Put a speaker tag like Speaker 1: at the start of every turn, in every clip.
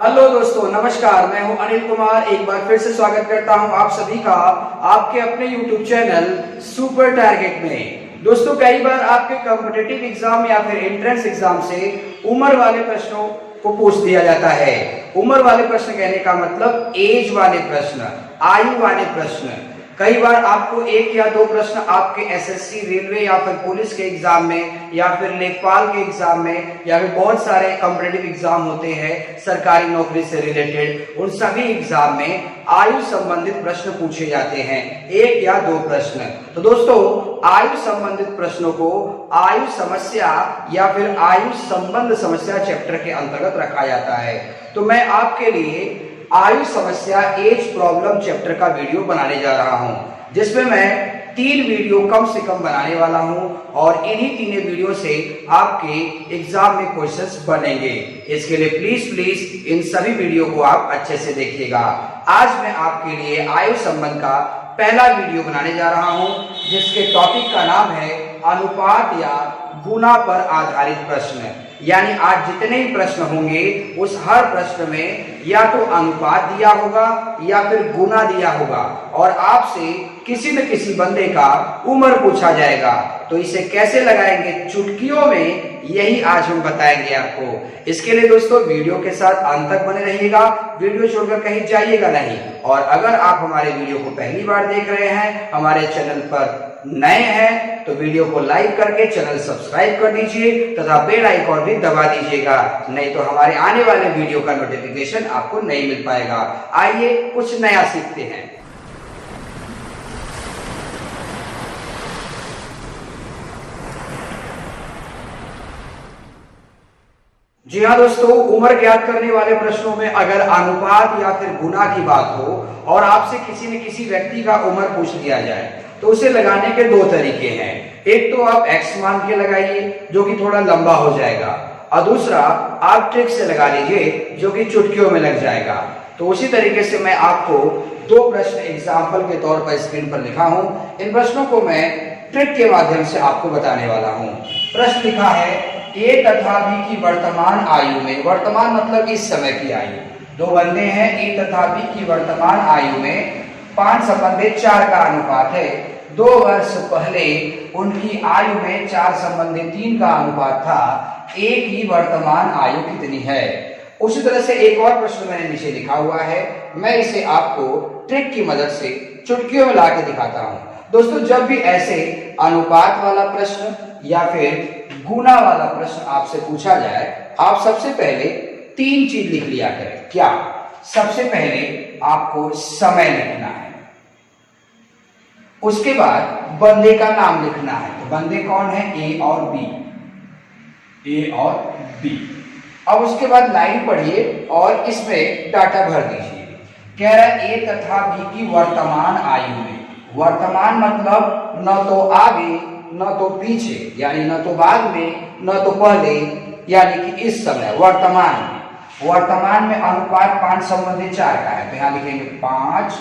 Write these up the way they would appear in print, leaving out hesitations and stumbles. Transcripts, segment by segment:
Speaker 1: Hello दोस्तों, नमस्कार। मैं हूं अनिल कुमार। एक बार फिर से स्वागत करता हूं आप सभी का आपके अपने YouTube चैनल सुपर टारगेट में। दोस्तों, कई बार आपके कॉम्पिटिटिव एग्जाम या फिर एंट्रेंस एग्जाम से उम्र वाले प्रश्नों को पूछ दिया जाता है। उम्र वाले प्रश्न कहने का मतलब एज वाले प्रश्न, आयु वाले प्रश्न। कई बार आपको एक या दो प्रश्न आपके एसएससी, रेलवे या फिर पुलिस के एग्जाम में या फिर लेखपाल के एग्जाम में या फिर बहुत सारे कॉम्पिटिटिव एग्जाम होते हैं सरकारी नौकरी से रिलेटेड, उन सभी एग्जाम में आयु संबंधित प्रश्न पूछे जाते हैं, एक या दो प्रश्न। तो दोस्तों, आयु संबंधित प्रश्नों को आयु समस्या या फिर आयु संबंध समस्या चैप्टर के अंतर्गत रखा जाता है। तो मैं आपके लिए आयु समस्या एज प्रॉब्लम चैप्टर का वीडियो बनाने जा रहा हूं, जिसमें मैं 3 वीडियो कम से कम बनाने वाला हूं और इन्हीं 3 वीडियो से आपके एग्जाम में क्वेश्चंस बनेंगे। इसके लिए प्लीज इन सभी वीडियो को आप अच्छे से देखिएगा। आज मैं आपके लिए आयु संबंध का पहला वीडियो बनाने जा रहा हूं, जिसके टॉपिक का नाम है अनुपात या गुना पर आधारित प्रश्न। यानी आज जितने भी प्रश्न होंगे उस हर प्रश्न में या तो अनुपात दिया होगा या फिर गुना दिया होगा और आपसे किसी न किसी बंदे का उम्र पूछा जाएगा। तो इसे कैसे लगाएंगे चुटकियों में, यही आज हम बताएंगे आपको। इसके लिए दोस्तों वीडियो के साथ अंत तक बने रहिएगा, वीडियो छोड़कर कहीं जाइएगा नहीं। और अगर आप हमारे वीडियो को पहली बार देख रहे हैं, हमारे चैनल पर नए हैं, तो वीडियो को लाइक करके चैनल सब्सक्राइब कर दीजिए तथा बेल आइकॉन भी दबा दीजिएगा, नहीं तो हमारे आने वाले वीडियो का नोटिफिकेशन आपको नहीं मिल पाएगा। आइए कुछ नया सीखते हैं। जी हाँ दोस्तों, उम्र ज्ञात करने वाले प्रश्नों में अगर अनुपात या फिर गुना की बात हो और आपसे किसी न किसी व्यक्ति का उम्र पूछ दिया जाए, तो उसे लगाने के 2 तरीके हैं। एक तो आप एक्स मान के लगाइए, जो कि थोड़ा लंबा हो जाएगा, और दूसरा आप ट्रिक से लगा लीजिए, जो कि चुटकियों में लग जाएगा। तो उसी तरीके से मैं आपको 2 प्रश्न एग्जाम्पल के तौर पर स्क्रीन पर लिखा हूं। इन प्रश्नों को मैं ट्रिक के माध्यम से आपको बताने वाला हूं। प्रश्न लिखा है, ए तथा बी की वर्तमान आयु में, वर्तमान मतलब इस समय की आयु, 2 बंदे हैं, ए तथा बी की वर्तमान आयु में 5 संबंधित 4 का अनुपात है। 2 वर्ष पहले उनकी आयु में 4 संबंधित 3 का अनुपात था। ए की वर्तमान आयु कितनी है? उसी तरह से एक और प्रश्न मैंने नीचे लिखा हुआ है, मैं इसे आपको ट्रिक की मदद से चुटकियों में ला के दिखाता हूं। दोस्तों, जब भी ऐसे अनुपात वाला प्रश्न या फिर गुना वाला प्रश्न आपसे पूछा जाए, आप सबसे पहले 3 चीज लिख लिया करें। क्या? सबसे पहले आपको समय लिखना है, उसके बाद बंदे का नाम लिखना है। तो बंदे कौन है? ए और बी, ए और बी। अब उसके बाद लाइन पढ़िए और इसमें डाटा भर दीजिए। कह रहा है ए तथा बी की वर्तमान आयु में, वर्तमान मतलब न तो आगे न तो पीछे, यानी न तो बाद में न तो पहले, यानी कि इस समय वर्तमान में। वर्तमान में अनुपात 5 संबंधित 4 का है, तो यहां लिखेंगे 5,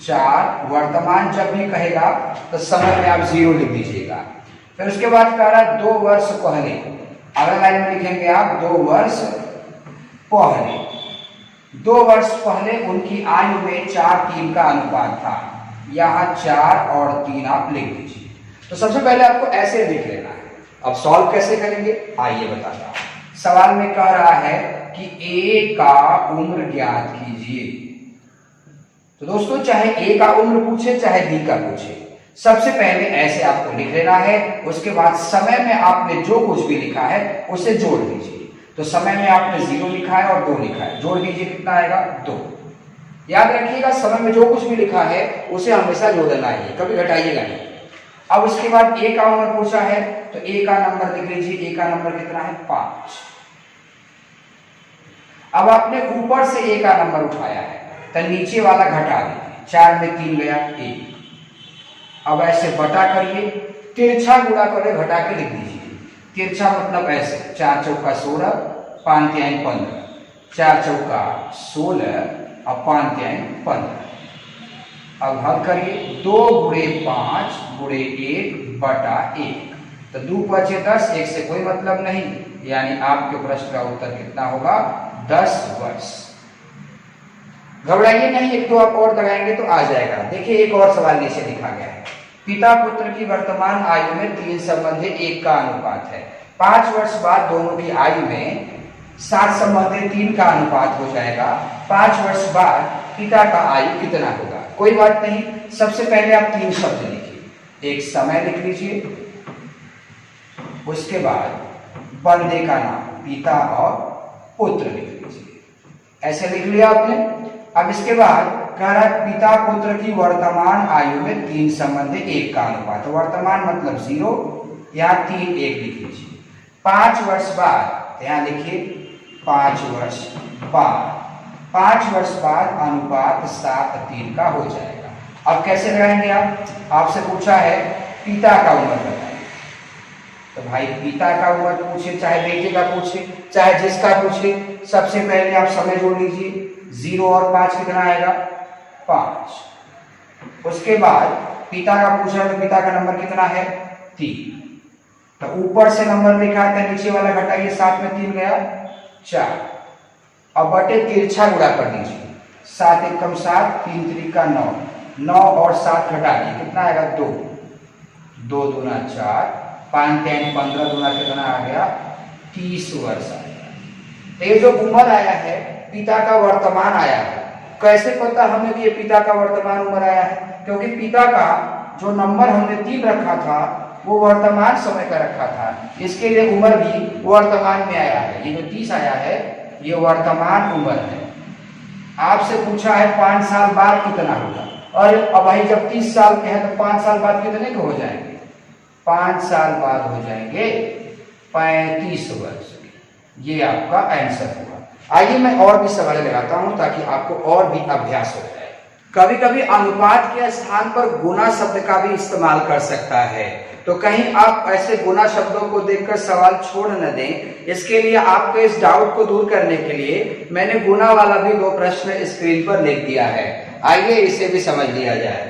Speaker 1: 4। वर्तमान जब भी कहेगा तो समय में आप 0 लिख दीजिएगा। फिर उसके बाद कह रहा है 2 वर्ष पहले, अगला लाइन में लिखेंगे आप 2 वर्ष पहले। 2 वर्ष पहले उनकी आयु में 4-3 का अनुपात था, यहाँ 4 और 3 आप लिख दीजिए। तो सबसे पहले आपको ऐसे लिख लेना है। अब सॉल्व कैसे करेंगे आइए बताता हूं। सवाल में कह रहा है कि ए का उम्र ज्ञात कीजिए। तो दोस्तों, चाहे ए का उम्र पूछे चाहे बी का पूछे, सबसे पहले ऐसे आपको लिख लेना है। उसके बाद समय में आपने जो कुछ भी लिखा है उसे जोड़ दीजिए। तो समय में आपने 0 लिखा है और 2 लिखा है, जोड़ दीजिए, कितना आएगा? 2। याद रखिएगा, समय में जो कुछ भी लिखा है उसे हमेशा जोड़ना है, कभी घटाइएगा नहीं। अब उसके बाद ए का उम्र पूछा है, तो ए का नंबर लिख लीजिए। ए का नंबर कितना है? 5। अब आपने ऊपर से ए का नंबर उठाया है, तो नीचे वाला घटा दीजिए। 4 में 3 गया 1। अब ऐसे बटा करिए, तिरछा गुणा करके घटा के लिख दीजिए। तिरछा मतलब ऐसे, 4 चौका 16, 5 तिहाई 15, 4 चौका 16 और 5 तिहाई 15। अब हल करिए, 2 गुणे 5 गुणे 1 बटा 1, तो 2 × 5 = 10, 1 से कोई मतलब नहीं, यानी आपके प्रश्न का उत्तर कितना होगा? 10 वर्ष। घबराइए नहीं, एक दो आप और लगाएंगे तो आ जाएगा। देखिए एक और सवाल नीचे लिखा गया है, पिता पुत्र की वर्तमान आयु में 3 संबंधी 1 का अनुपात है। 5 वर्ष बाद दोनों की आयु में 7 संबंधी 3 का अनुपात हो जाएगा। 5 वर्ष बाद पिता का आयु कितना होगा? कोई बात नहीं, सबसे पहले आप 3 शब्द लिखिए। एक समय लिख लीजिए, उसके बाद बंदे का नाम पिता और पुत्र लिख लीजिए। ऐसे लिख लिया आपने। अब इसके बाद कह रहा है पिता पुत्र की वर्तमान आयु में 3 संबंधी 1 का अनुपात। वर्तमान मतलब 0, यहाँ 3 1 लिख लीजिए। 5 वर्ष बाद यहाँ लिखिए 5 वर्ष बाद, 5 वर्ष बाद अनुपात 7 3 का हो जाएगा। अब कैसे लगाएंगे आप? आपसे पूछा है पिता का उम्र बताइए, तो भाई पिता का उम्र पूछे, चाहे बेटे का पूछे, चाहे जिसका पूछे, सबसे पहले आप समय जोड़ लीजिए। 0 और 5 कितना आएगा? 5। उसके बाद पिता का पूछा तो पिता का नंबर कितना है? 3। तो ऊपर से नंबर लिखा है, नीचे वाला घटाइए, 7 में 3 गया 4। अब बटे तिरछा गुणा कर दीजिए। 7 एकम 7, 3 3 का 9, 9 और 7 घटा दिए, कितना आएगा? 2, 2 दूना 4, 5 10 15 दूना कितना आ गया? 30 वर्ष आ गया। तो ये जो उम्र आया है पिता का वर्तमान आया है। कैसे पता हमें कि ये पिता का वर्तमान उम्र आया है? क्योंकि पिता का जो नंबर हमने 3 रखा था वो वर्तमान समय का रखा था, इसके लिए उम्र भी वर्तमान में आया है। ये जो 30 आया है ये वर्तमान उम्र है। आपसे पूछा है 5 साल बाद कितना होगा, और अब भाई जब 30 साल के हैं तो 5 साल बाद कितने के हो जाएंगे? 5 साल बाद हो जाएंगे 35 वर्ष। ये आपका आंसर हुआ। आइए मैं और भी सवाल लगाता हूं ताकि आपको और भी अभ्यास हो जाए। कभी कभी अनुपात के स्थान पर गुना शब्द का भी इस्तेमाल कर सकता है, तो कहीं आप ऐसे गुना शब्दों को देखकर सवाल छोड़ न दें। इसके लिए आपके इस डाउट को दूर करने के लिए मैंने गुना वाला भी 2 प्रश्न स्क्रीन पर लिख दिया है। आइए इसे भी समझ लिया जाए।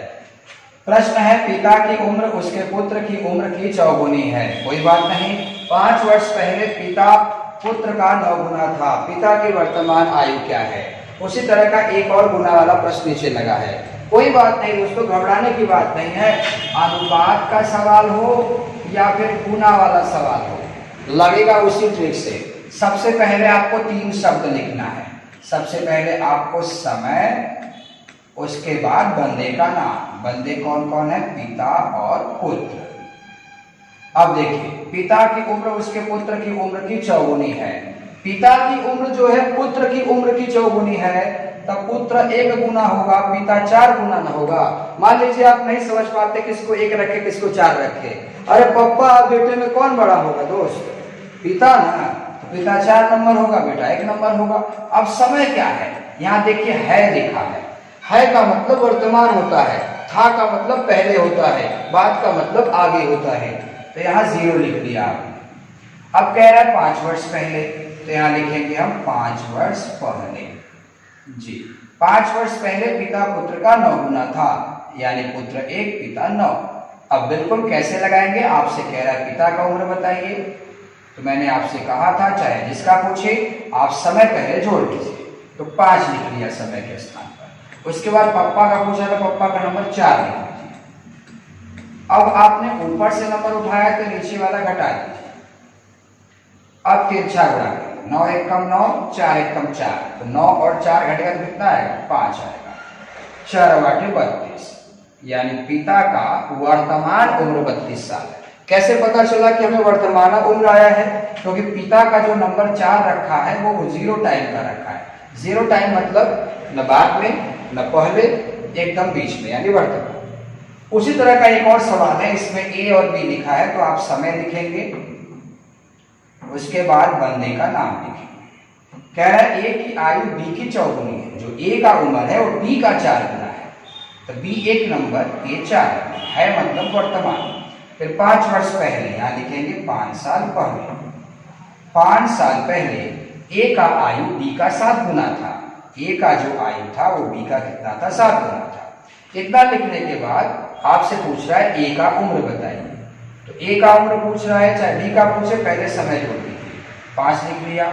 Speaker 1: प्रश्न है पिता की उम्र उसके पुत्र की उम्र की 4 गुनी है। कोई बात नहीं, 5 वर्ष पहले पिता पुत्र का 9 गुना था। पिता की वर्तमान आयु क्या है? उसी तरह का एक और गुना वाला प्रश्न नीचे लगा है। कोई बात नहीं दोस्तों, घबराने की बात नहीं है। अनुपात का सवाल हो या फिर गुना वाला सवाल हो, लगेगा उसी ट्रिक से। सबसे पहले आपको 3 शब्द लिखना है। सबसे पहले आपको समय, उसके बाद बंदे का नाम। बंदे कौन कौन है? पिता और पुत्र। अब देखिए पिता की उम्र उसके पुत्र की उम्र की 4 गुनी है। पिता की उम्र जो है पुत्र की उम्र की 4 गुनी है, तब पुत्र 1 गुना होगा, पिता 4 गुना ना होगा। मान लीजिए आप नहीं समझ पाते किसको 1 रखे किसको 4 रखे। अरे पप्पा बेटे में कौन बड़ा होगा दोस्त? पिता ना, तो पिता 4 नंबर होगा, बेटा 1 नंबर होगा। अब समय क्या है? यहाँ देखिए है लिखा है का मतलब वर्तमान होता है, था का मतलब पहले होता है, बाद का मतलब आगे होता है। तो यहाँ 0 लिख दिया आपने। अब कह रहा है 5 वर्ष पहले, तो यहाँ लिखेंगे हम 5 वर्ष पहले। जी 5 वर्ष पहले पिता पुत्र का 9 गुना था, यानी पुत्र 1 पिता 9। अब बिल्कुल कैसे लगाएंगे? आपसे कह रहा है पिता का उम्र बताइए, तो मैंने आपसे कहा था चाहे जिसका पूछे आप समय पहले जोड़ लीजिए, तो 5 लिख लिया समय के स्थान पर। उसके बाद पप्पा का पूछा तो पप्पा का नंबर 4 लिख लीजिए। अब आपने ऊपर से नंबर उठाया तो नीचे वाला घटा दीजिए। अब तिरछा गुणा करें, 9 एकम 9, 4 एकम 4, तो 9 और 4 घटेगा तो कितना आएगा? 5 आएगा। 4 बाटे 32, यानी पिता का वर्तमान उम्र 32 साल है। कैसे पता चला कि हमें वर्तमान उम्र आया है? क्योंकि पिता का जो नंबर 4 रखा है वो 0 टाइम का रखा है। 0 टाइम मतलब न बाद में न पहले, एकदम बीच में, यानी वर्तमान। उसी तरह का एक और सवाल है, इसमें ए और बी लिखा है, तो आप समय लिखेंगे, उसके बाद बंदे का नाम लिखेंगे। कह रहा है ए की आयु बी की 4 गुनी है। जो ए का उम्र है वो बी का 4 गुना है, तो बी 1 नंबर, ए 4 है, मतलब वर्तमान। फिर 5 वर्ष पहले, यहाँ लिखेंगे 5 साल पहले। 5 साल पहले ए का आयु बी का 7 गुना था। ए का जो आयु था वो बी का कितना था? 7 गुना था। इतना लिखने के बाद आपसे पूछ रहा है ए का उम्र बताइए, तो ए का उम्र पूछ रहा है, चाहे बी का पूछे, पहले समय जोड़ दीजिए। 5 लिख लिया,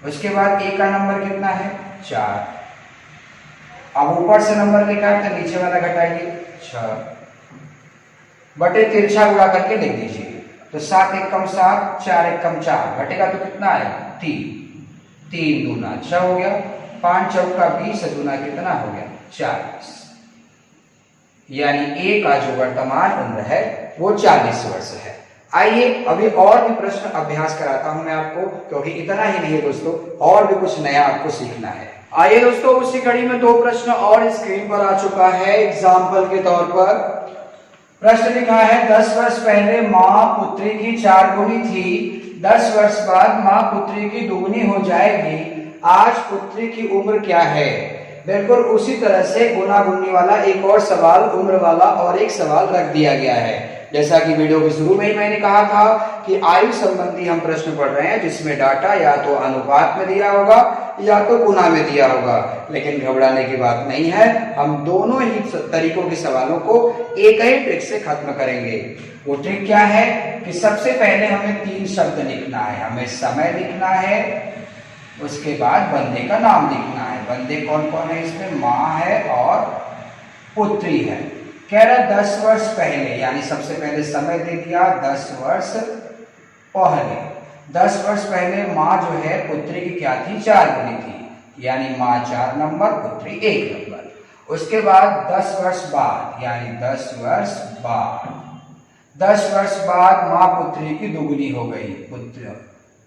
Speaker 1: उसके बाद ए का नंबर कितना है 4। अब ऊपर से नंबर लिखा है तो नीचे वाला घटाइए 6 बटे तिरछा गुणा करके लिख दीजिए। तो 7 एकम 7, 4 एकम 4, घटेगा तो कितना है 3, 3 दूना 6 हो गया, 5 चौका 20, दूना कितना हो गया 40। यानी ए का जो वर्तमान उम्र है वो 40 वर्ष है। आइए अभी और भी प्रश्न अभ्यास कराता हूं मैं आपको, क्योंकि इतना ही नहीं है दोस्तों, और भी कुछ नया आपको सीखना है। आइए दोस्तों, उसी कड़ी में 2 प्रश्न और स्क्रीन पर आ चुका है एग्जाम्पल के तौर पर। प्रश्न लिखा है 10 वर्ष पहले माँ पुत्री की 4 गुनी थी, 10 वर्ष बाद माँ पुत्री की दुगुनी हो जाएगी, आज पुत्री की उम्र क्या है। बिल्कुल उसी तरह से गुना गुनी वाला एक और सवाल, उम्र वाला और एक सवाल रख दिया गया है। जैसा कि वीडियो के शुरू में ही मैंने कहा था कि आयु संबंधी हम प्रश्न पढ़ रहे हैं, जिसमें डाटा या तो अनुपात में दिया होगा या तो गुना में दिया होगा। लेकिन घबराने की बात नहीं है, हम दोनों ही तरीकों के सवालों को एक ही ट्रिक से खत्म करेंगे। वो ट्रिक क्या है कि सबसे पहले हमें 3 शब्द लिखना है। हमें समय लिखना है, उसके बाद बंदे का नाम लिखना है। बंदे कौन कौन है इसमें, माँ है और पुत्री है। कह रहा 10 वर्ष पहले, यानी सबसे पहले समय दे दिया 10 वर्ष पहले। 10 वर्ष पहले माँ जो है पुत्री की क्या थी, 4 गुनी थी, यानी माँ 4 नंबर, पुत्री 1 नंबर। उसके बाद 10 वर्ष बाद, यानी 10 वर्ष बाद, 10 वर्ष बाद माँ पुत्री की दुगुनी हो गई, पुत्र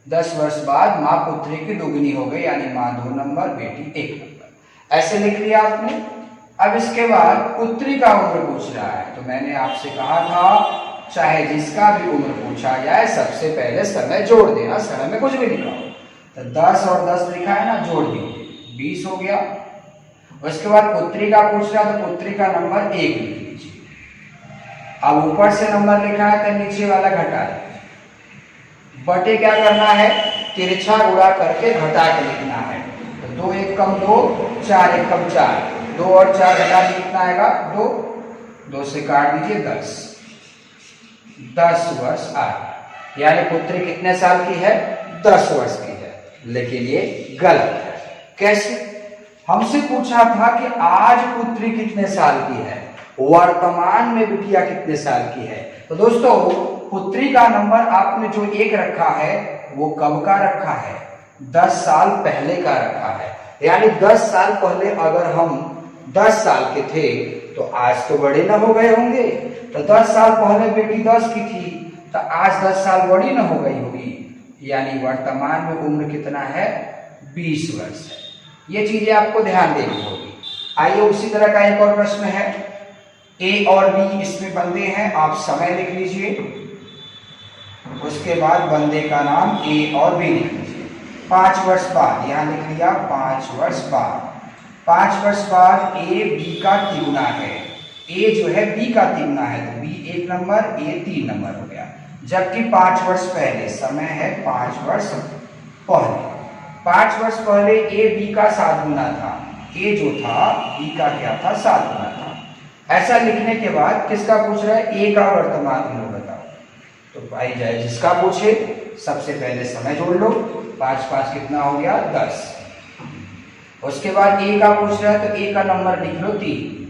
Speaker 1: 10 वर्ष बाद माँ पुत्री की दुगुनी हो गई, यानी माँ 2 नंबर, बेटी 1 नंबर। ऐसे लिख लिया आपने। अब इसके बाद पुत्री का उम्र पूछ रहा है, तो मैंने आपसे कहा था चाहे जिसका भी उम्र पूछा जाए सबसे पहले समय जोड़ देना, समय में कुछ भी लिखा हो। तो 10 और 10 लिखा है ना, जोड़ दीजिए, 20 हो गया। उसके बाद पुत्री का पूछ रहा है तो पुत्री का नंबर 1 लिख लीजिए। अब ऊपर से नंबर लिखा है तो नीचे वाला घटा दीजिए। बटे क्या करना है, तिरछा गुणा करके घटा के लिखना है। तो 2 एकम 2, 4 एकम 4, 2 और 4 घटा के कितना आएगा 2, 2 से काट दीजिए 10, 10 वर्ष आए। यानी पुत्री कितने साल की है, 10 वर्ष की है। लेकिन ये गलत है। कैसे, हमसे पूछा था कि आज पुत्री कितने साल की है, वर्तमान में बिटिया कितने साल की है। तो दोस्तों पुत्री का नंबर आपने जो 1 रखा है वो कब का रखा है, 10 साल पहले का रखा है। यानी 10 साल पहले अगर हम 10 साल के थे तो आज तो बड़े ना हो गए होंगे। तो 10 साल पहले बेटी 10 की थी तो आज 10 साल बड़ी ना हो गई होगी। यानी वर्तमान में उम्र कितना है, 20 वर्ष है। ये चीजें आपको ध्यान देनी होगी। आइए उसी तरह का एक और प्रश्न है। ए और बी इसमें बंदे हैं, आप समय लिख लीजिए। उसके बाद बंदे का नाम ए और बी लिख लीजिए। 5 वर्ष बाद, यहां लिख लिया 5 वर्ष बाद। 5 वर्ष बाद ए बी का तिगुना है। ए जो है बी का तिगुना है, तो बी 1 नंबर, ए 3 नंबर हो गया। जबकि 5 वर्ष पहले, समय है 5 वर्ष पहले। 5 वर्ष पहले ए बी का 7 गुना था। ए जो था बी का क्या था, 7 गुना था। ऐसा लिखने के बाद किसका पूछ रहा है, ए का वर्तमान उम्र बताओ। तो पाई जाए जिसका पूछे सबसे पहले समय जोड़ लो। 5 5 कितना हो गया 10। उसके बाद ए का पूछ रहा है तो ए का नंबर लिख लो 3।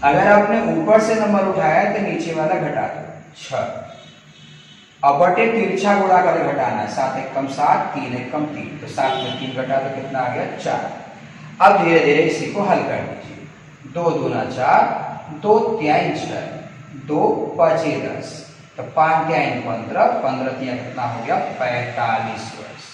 Speaker 1: अगर आपने ऊपर से नंबर उठाया है तो नीचे वाला घटा दो 6। अब बटे तिरछा गुणा कर घटाना, 7 एकम 7, 3 एकम 3, तो 7 में 3 घटा तो कितना आ गया 4। अब धीरे धीरे इसी को हल कर दीजिए। 2 दूना 4, 2 3 6, 2 5 10, तो 5 3 15, 15 3 कितना हो गया 45 वर्ष।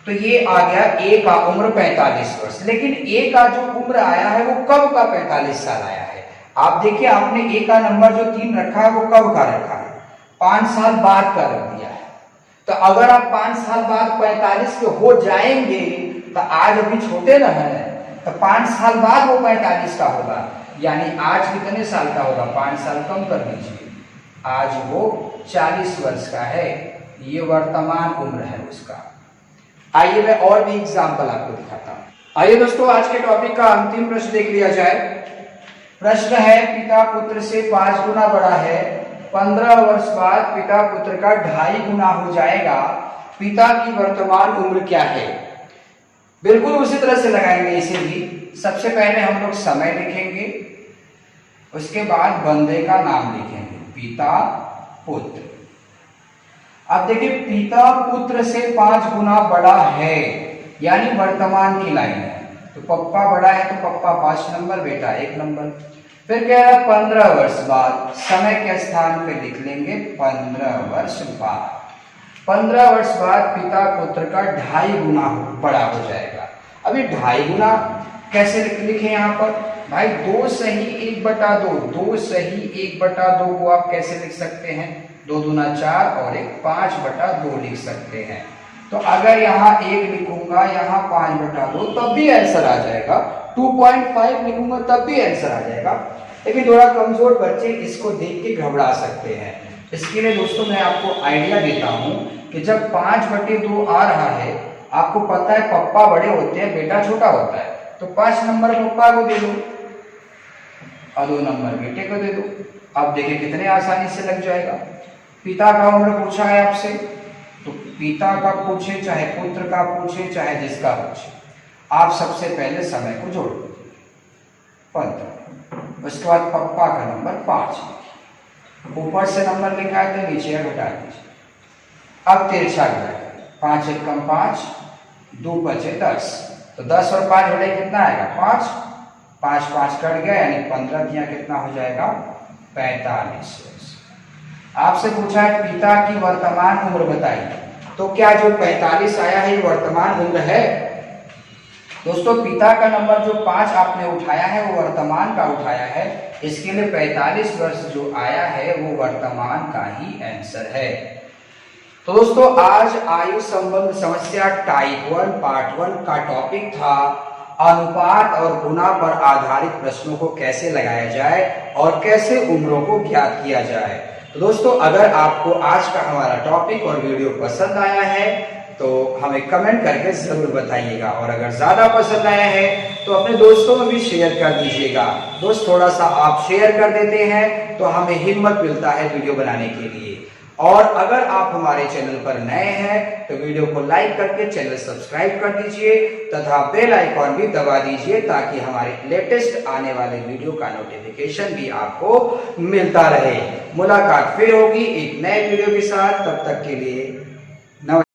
Speaker 1: तो ये आ गया ए का उम्र 45 वर्ष। लेकिन ए का जो उम्र आया है वो कब का 45 साल आया है। आप देखिए, आपने ए का नंबर जो 3 रखा है वो कब का रखा है, 5 साल बाद का रख दिया है। तो अगर आप 5 साल बाद 45 के हो जाएंगे तो आज अभी छोटे ना है, तो 5 साल बाद वो 45 का होगा। यानी आज कितने साल का होगा, 5 साल कम कर दीजिए, आज वो 40 वर्ष का है। ये वर्तमान उम्र है उसका। आइए मैं और भी एग्जाम्पल आपको दिखाता हूं। आइए दोस्तों, आज के टॉपिक का अंतिम प्रश्न देख लिया जाए। प्रश्न है, पिता पुत्र से 5 गुना बड़ा है, 15 वर्ष बाद पिता पुत्र का 2.5 गुना हो जाएगा, पिता की वर्तमान उम्र क्या है। बिल्कुल उसी तरह से लगाएंगे इसे भी। सबसे पहले हम लोग समय लिखेंगे, उसके बाद बंदे का नाम लिखेंगे, पिता पुत्र। अब देखिए पिता पुत्र से 5 गुना बड़ा है, यानी वर्तमान की लाइन है। तो पप्पा बड़ा है तो पप्पा 5 नंबर, बेटा 1 नंबर। फिर कह रहा 15 वर्ष बाद, समय के स्थान पे लिख लेंगे 15 वर्ष बाद। 15 वर्ष बाद पिता पुत्र का 2.5 गुना बड़ा हो जाएगा। अभी 2.5 गुना कैसे लिखे यहाँ पर भाई, 2 सही 1/2, 2 सही 1/2 को आप कैसे लिख सकते हैं, 2 दूना 4 और 1 5/2 लिख सकते हैं। तो अगर यहाँ 1 लिखूंगा, यहाँ 5/2, तब भी आंसर आ जाएगा। 2.5 लिखूंगा तब भी आंसर आ जाएगा। लेकिन थोड़ा कमजोर बच्चे इसको देख के घबरा सकते हैं। इसके लिए दोस्तों मैं आपको आइडिया देता हूं कि जब 5/2 आ रहा है, आपको पता है पप्पा बड़े होते हैं, बेटा छोटा होता है, तो 5 नंबर पप्पा को दे दो और 2 नंबर बेटे को दे दो। अब देखिए कितने आसानी से लग जाएगा। पिता का उम्र पूछा है आपसे, तो पिता का पूछे चाहे पुत्र का पूछे चाहे जिसका पूछे, आप सबसे पहले समय को जोड़ दो 15। उसके बाद पप्पा का नंबर 5, ऊपर से नंबर लिखा है तो नीचे घटा दीजिए। अब तिरछा घटाएं, 5 1 कम 5, 2 बचे 10, तो 10 और 5 घटाए कितना आएगा 5, 5 5 कट गया, यानी 15 दिया कितना हो जाएगा 45 वर्ष। आपसे पूछा है पिता की वर्तमान उम्र बताइए, तो क्या जो 45 आया है ये वर्तमान उम्र है। दोस्तों पिता का नंबर जो 5 आपने उठाया है वो वर्तमान का उठाया है, इसके लिए 45 वर्ष जो आया है वो वर्तमान का ही आंसर है। तो दोस्तों आज आयु संबंध समस्या टाइप 1 पार्ट 1 का टॉपिक था अनुपात और गुना पर आधारित प्रश्नों को कैसे लगाया जाए और कैसे उम्रों को ज्ञात किया जाए। तो दोस्तों अगर आपको आज का हमारा टॉपिक और वीडियो पसंद आया है तो हमें कमेंट करके जरूर बताइएगा, और अगर ज्यादा पसंद आया है तो अपने दोस्तों में भी शेयर कर दीजिएगा। दोस्त थोड़ा सा आप शेयर कर देते हैं तो हमें हिम्मत मिलता है वीडियो बनाने के लिए। और अगर आप हमारे चैनल पर नए हैं तो वीडियो को लाइक करके चैनल सब्सक्राइब कर दीजिए तथा बेल आइकॉन भी दबा दीजिए, ताकि हमारे लेटेस्ट आने वाले वीडियो का नोटिफिकेशन भी आपको मिलता रहे। मुलाकात फिर होगी एक नए वीडियो के साथ, तब तक के लिए नमस्कार।